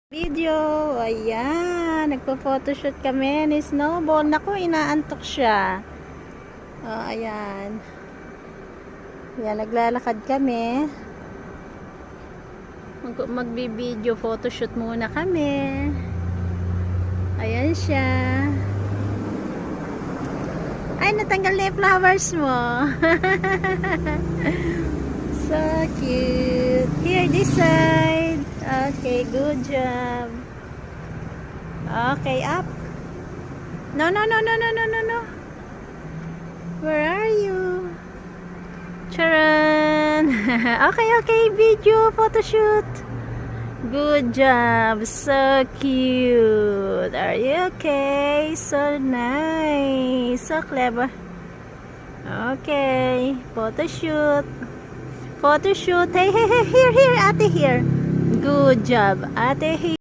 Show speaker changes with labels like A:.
A: Video, ayan, nagpo-photoshoot kami ni Snowball. Naku, inaantok siya. Oh, ayan. Ayan, naglalakad kami. Magbi-video photoshoot muna kami. Ayan siya. Ay, natanggal na yung flowers mo. So cute. Here, this side. Okay, good job. Okay, up. No. Where are you? Charan. Okay, video photoshoot. Good job. So cute. Are you okay? So nice. So clever. Okay, photoshoot. Photoshoot. Hey, here, ate here. Good job, ate here.